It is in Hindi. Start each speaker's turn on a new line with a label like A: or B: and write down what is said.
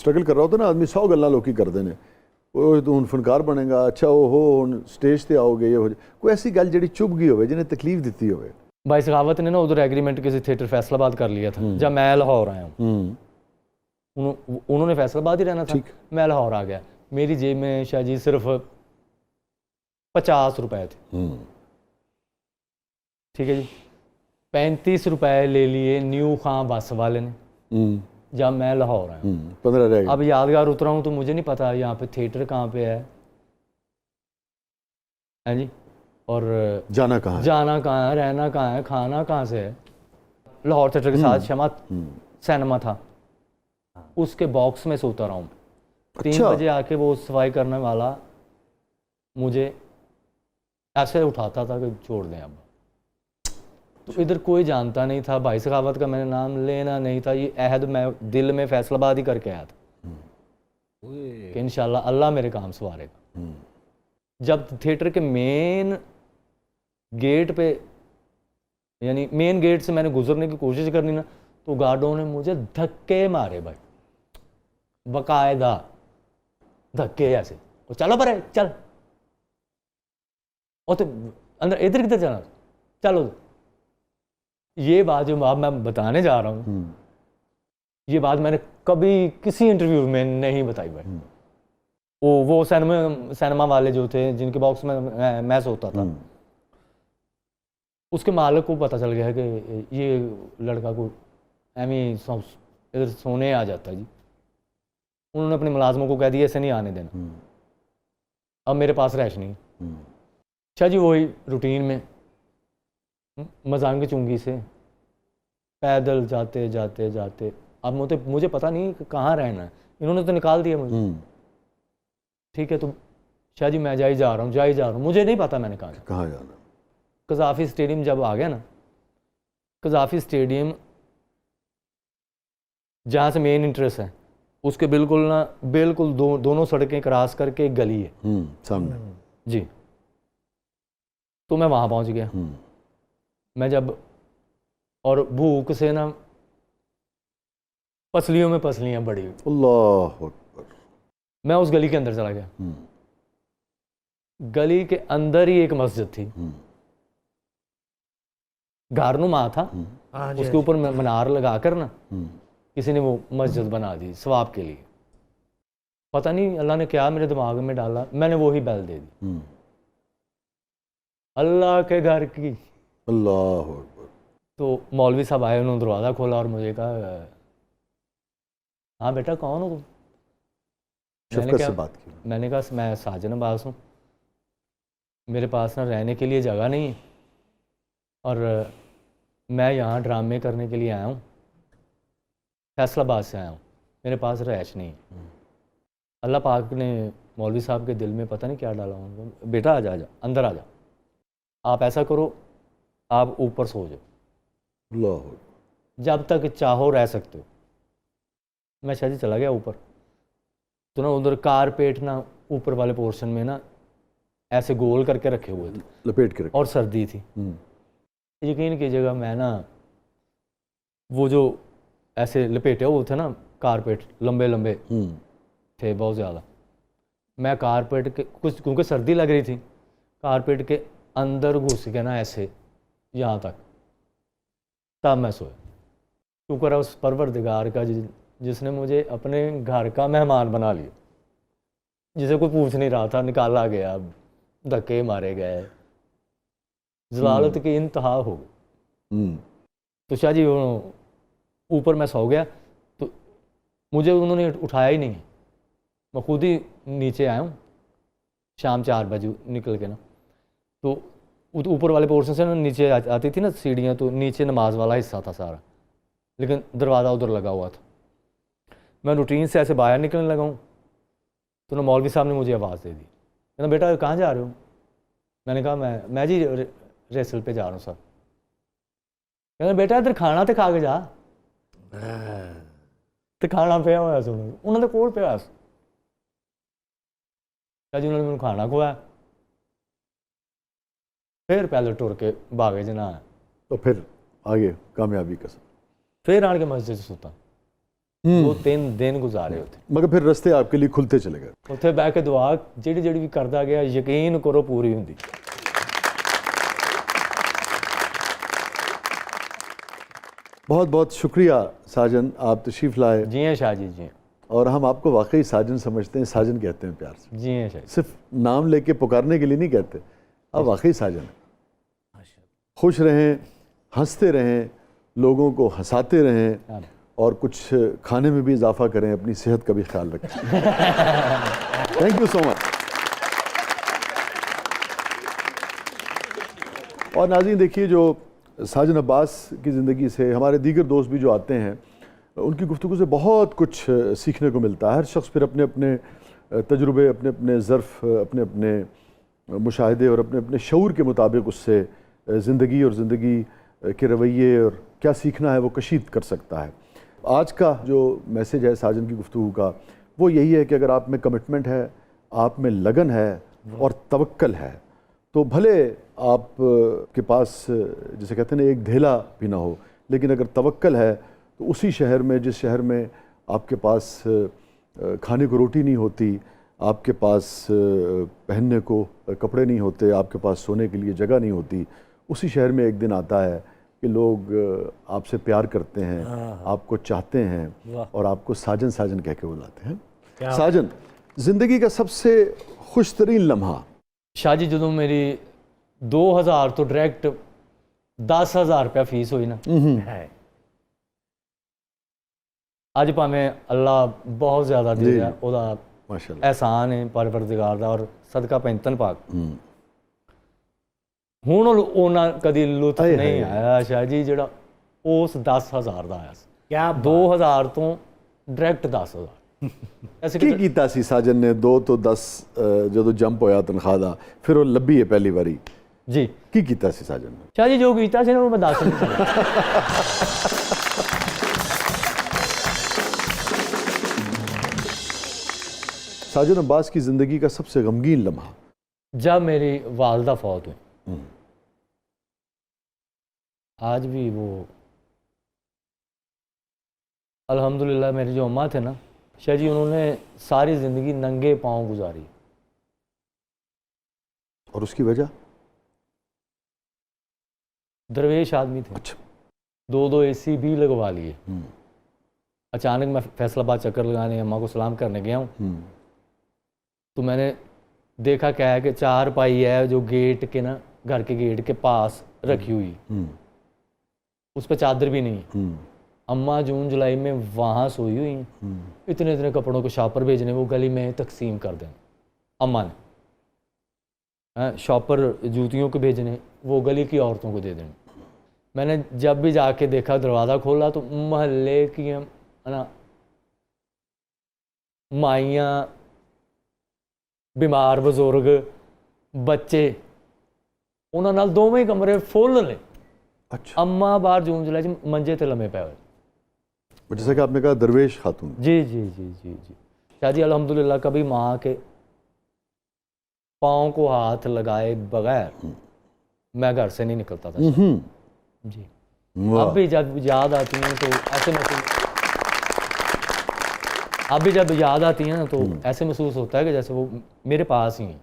A: स्ट्रगल कर रहा होता ना आदमी, 100 गल्लां लोग करते हैं, वो तू हुण फनकार बनेगा, अच्छा ओहो हुण स्टेज ते आओगे, ये हो जाए, कोई ऐसी गल जिहड़ी चुभ गई होवे, जिन्हें तकलीफ दी होवे?
B: भाई सखावत ने ना उधर एग्रीमेंट किसी थिएटर फैसलाबाद कर लिया था जब मैं लाहौर आया हूँ। उन्होंने फैसलाबाद ही रहना था, मैं लाहौर आ गया, मेरी जेब में शायद जी सिर्फ 50 रुपए थे। ठीक है जी, 35 रुपए ले लिए न्यू खां बस वाले ने जब मैं लाहौर आया।
A: 15 रह गए।
B: अब यादगार उतरा हूँ तो मुझे नहीं पता यहाँ पे थिएटर कहाँ पे है जी, और
A: जाना कहाँ
B: है, रहना कहाँ है, खाना कहाँ से है। लाहौर थिएटर के साथ शमा सिनेमा था, उसके बॉक्स में सोता रहा हूँ। 3 बजे आके वो सफाई करने वाला मुझे ऐसे उठाता था कि छोड़ दें अब। तो इधर कोई जानता नहीं था, भाई सखावत का मैंने नाम लेना नहीं था, ये अहद मैं दिल में फैसलाबाद ही करके आया था कि इंशाल्लाह अल्लाह मेरे काम सवारेगा। जब थिएटर के मेन गेट पे, यानी मेन गेट से मैंने गुजरने की कोशिश करनी ना, तो गार्डों ने मुझे धक्के मारे भाई, बाकायदा धक्के ऐसे, वो चलो पर चल, और तो अंदर इधर किधर जाना, चलो। ये बात जो अब मैं बताने जा रहा हूँ, ये बात मैंने कभी किसी इंटरव्यू में नहीं बताई भाई। वो सिनेमा वाले जो थे जिनके बॉक्स में मैं सोता था, उसके मालिक को पता चल गया है कि ये लड़का को एमी इधर सोने आ जाता है जी। उन्होंने अपने मुलाजमों को कह दिया ऐसे नहीं आने देना, अब मेरे पास रैश नहीं। अच्छा जी, वही रूटीन में मजांग चुंगी से पैदल जाते जाते जाते, अब मुझे पता नहीं कहाँ रहना है, इन्होंने तो निकाल दिया मुझे। ठीक है, तो शाह जी मैं जा ही जा रहा हूँ, मुझे नहीं पता मैंने कहाँ
A: जाना।
B: कज़ाफ़ी स्टेडियम जब आ गया ना, कज़ाफ़ी स्टेडियम जहाँ से मेन इंटरेस्ट है उसके बिल्कुल दोनों सड़कें क्रॉस करके एक गली है सामने जी। तो मैं वहाँ पहुँच गया। मैं जब, और भूख से ना पसलियों में पसलियाँ बड़ी,
A: अल्लाह अकबर।
B: मैं उस गली के अंदर चला गया। गली के अंदर ही एक मस्जिद थी, गारनुमा था, उसके ऊपर मीनार लगाकर ना किसी ने वो मस्जिद बना दी सवाब के लिए। पता नहीं अल्लाह ने क्या मेरे दिमाग में डाला, मैंने वो ही बैल दे दी अल्लाह के घर की।
A: अल्लाह अकबर।
B: तो मौलवी साहब आए, उन्होंने दरवाज़ा खोला और मुझे कहा, हाँ बेटा कौन हो तुम?
A: शफ़क़त से बात की।
B: मैंने कहा मैं साजन अब्बास हूँ, मेरे पास ना रहने के लिए जगह नहीं है और मैं यहाँ ड्रामे करने के लिए आया हूँ, फैसलाबाद से आया हूँ, मेरे पास रहायश नहीं है। अल्लाह पाक ने मौलवी साहब के दिल में पता नहीं क्या डाला हूँ, बेटा आ जा अंदर आ जा, आप ऐसा करो आप ऊपर सो जाओ, जब तक चाहो रह सकते हो। मैं शायद चला गया ऊपर, तो ना उधर कारपेट ना ऊपर वाले पोर्शन में ना ऐसे गोल करके रखे हुए थे,
A: लपेट के रखे,
B: और सर्दी थी। यकीन कीजिएगा मैं ना वो जो ऐसे लपेटे हुए थे ना कारपेट, लंबे लंबे थे बहुत ज़्यादा, मैं कारपेट के कुछ, क्योंकि सर्दी लग रही थी, कारपेट के अंदर घुस के ना ऐसे यहाँ तक, तब मैं सोया। शुक्र है उस परवरदिगार का जिसने मुझे अपने घर का मेहमान बना लिया, जिसे कोई पूछ नहीं रहा था, निकाला गया, धक्के मारे गए, जलालत की इंतहा हो गई। तो शाह जी ऊपर मैं सो गया, तो मुझे उन्होंने उठाया ही नहीं, मैं खुद ही नीचे आया हूँ शाम 4 बजे निकल के ना। तो ऊपर वाले पोर्शन से ना नीचे आती थी ना सीढ़ियाँ, तो नीचे नमाज वाला हिस्सा था सारा, लेकिन दरवाज़ा उधर लगा हुआ था। मैं रूटीन से ऐसे बाहर निकलने लगा हूँ, तो ना मौलवी साहब ने मुझे आवाज़ दे दी, कहना बेटा कहाँ जा रहे हो? मैंने कहा मैं जी रेसल पे जा रहा हूँ सर। कहना बेटा इधर खाना तो खा के जा, तो खाना पे होया सुनो, उन्होंने कोल पे जी, उन्होंने मैंने खाना खुआया, फिर पैदल टुर के भागे जना।
A: तो फिर आगे कामयाबी का,
B: फिर आन के मस्जिद से सुता। वो 3 दिन गुजारे ਉੱਥੇ।
A: मगर फिर रास्ते आपके लिए खुलते चले गए।
B: ਉੱਥੇ ਬਹਿ ਕੇ ਦੁਆ ਜਿਹੜੀ ਵੀ ਕਰਦਾ ਗਿਆ, ਯਕੀਨ ਕਰੋ ਪੂਰੀ ਹੁੰਦੀ।
A: बहुत बहुत शुक्रिया साजन, आप तशरीफ़ लाए।
B: जी हैं शाह जी, जी हैं।
A: और हम आपको वाकई साजन समझते हैं, साजन कहते हैं प्यार से,
B: जी हैं शाह जी।
A: सिर्फ नाम लेके पुकारने के लिए नहीं कहते, आप वाकई साजन हैं। खुश रहें, हंसते रहें, लोगों को हंसाते रहें और कुछ खाने में भी इजाफा करें, अपनी सेहत का भी ख्याल रखें। Thank you so much. और नाज़रीन देखिए, जो साजन अब्बास की ज़िंदगी से हमारे दीगर दोस्त भी जो आते हैं, उनकी गुफ्तगू से बहुत कुछ सीखने को मिलता है। हर शख्स फिर अपने अपने तजुर्बे, अपने अपने ज़र्फ़, अपने अपने मुशाहिदे और अपने अपने शऊर के मुताबिक उससे ज़िंदगी और ज़िंदगी के रवैये और क्या सीखना है वो कशीद कर सकता है। आज का जो मैसेज है साजन की गुफ्तगू का, वो यही है कि अगर आप में कमिटमेंट है, आप में लगन है और तवक्कल है, तो भले आप के पास जिसे कहते हैं ना एक धेला भी ना हो, लेकिन अगर तवक्कल है तो उसी शहर में, जिस शहर में आपके पास खाने को रोटी नहीं होती, आपके पास पहनने को कपड़े नहीं होते, आपके पास सोने के लिए जगह नहीं होती, उसी शहर में एक दिन आता है कि लोग आपसे प्यार करते हैं, आपको चाहते हैं और आपको साजन साजन कह के बुलाते हैं। साजन, ज़िंदगी का सबसे खुश तरीन लम्हा?
B: शाह जी, ਜਦੋਂ ਮੇਰੀ 2000 ਤੋਂ ਡਾਇਰੈਕਟ 10000 ਰੁਪਇਆ ਫੀਸ ਹੋਈ ਨਾ, ਹੈ ਅੱਜ ਭਾਵੇਂ ਅੱਲਾ ਬਹੁਤ ਜ਼ਿਆਦਾ ਦੇ ਰਿਹਾ, ਉਹਦਾ
A: ਮਾਸ਼ਾਅੱਲਾ
B: एहसान है परवरदिगार ਦਾ ਔਰ ਸਦਕਾ ਪੈਂਤਨ ਪਾਕ। ਹੁਣ ਉਹਨਾਂ ਕਦੀ ਲੁਤਫ ਨਹੀਂ ਆਇਆ ਸ਼ਾਹ ਜੀ ਜਿਹੜਾ ਉਸ 10000 ਦਾ ਆਇਆ ਸੀ। ਕਿਆ 2000 ਤੋਂ ਡਾਇਰੈਕਟ 10000।
A: ਕੀ ਕੀਤਾ ਸੀ ਸਾਜਨ ਨੇ 2 ਤੋਂ 10 ਜਦੋਂ ਜੰਪ ਹੋਇਆ ਤਨਖਾਹ ਦਾ, ਫਿਰ ਉਹ ਲੱਭੀ ਹੈ ਪਹਿਲੀ ਵਾਰੀ
B: ਜੀ? ਕੀ
A: ਕੀਤਾ ਸੀ ਸਾਜਨ ਨੇ?
B: ਸ਼ਾਹ ਜੀ ਜੋ ਕੀਤਾ ਸੀ ਨਾ ਉਹ ਮੈਂ ਦੱਸ ਨਹੀਂ ਸਕਦਾ।
A: साजन अब्बास की ज़िंदगी का सबसे गमगीन लम्हा?
B: जब मेरी वालदा फौत हुई। आज भी वो अल्हम्दुलिल्लाह मेरे जो अम्मा थे ना शाह जी, उन्होंने सारी ज़िंदगी नंगे पाँव गुजारी।
A: और उसकी वजह?
B: दरवेश आदमी थे।
A: अच्छा।
B: 2 AC भी लगवा लिए। अचानक मैं फैसलाबाद चक्कर लगाने अम्मा को सलाम करने गया हूँ, तो मैंने देखा क्या है कि 4 पाई है जो गेट के ना, घर के गेट के पास रखी हुई, उस पर चादर भी नहीं। अम्मा जून जुलाई में वहाँ सोई हुई, इतने इतने कपड़ों को शॉपर भेजने, वो गली में तकसीम कर दें अम्मा ने। शॉपर जूतियों को भेजने, वो गली की औरतों को दे देने। मैंने जब भी जाके देखा, दरवाज़ा खोला तो महल्ले की ना माइयाँ, बीमार बुजुर्ग, बच्चे, उन्होंने नाल दोवें कमरे फुल ने।
A: अच्छा।
B: अम्मा बाहर जून जुलाई च मंजे ते लम्मे पे हुए।
A: जैसा कि आपने कहा दरवेश खातून।
B: जी जी जी जी जी शाह जी, अल्हम्दुलिल्लाह कभी माँ के पाँव को हाथ लगाए बगैर मैं घर से नहीं निकलता था जी। अब भी जब याद आती हैं तो ऐसे महसूस, अब भी जब याद आती हैं ना तो ऐसे महसूस होता है कि जैसे वो मेरे पास ही हैं।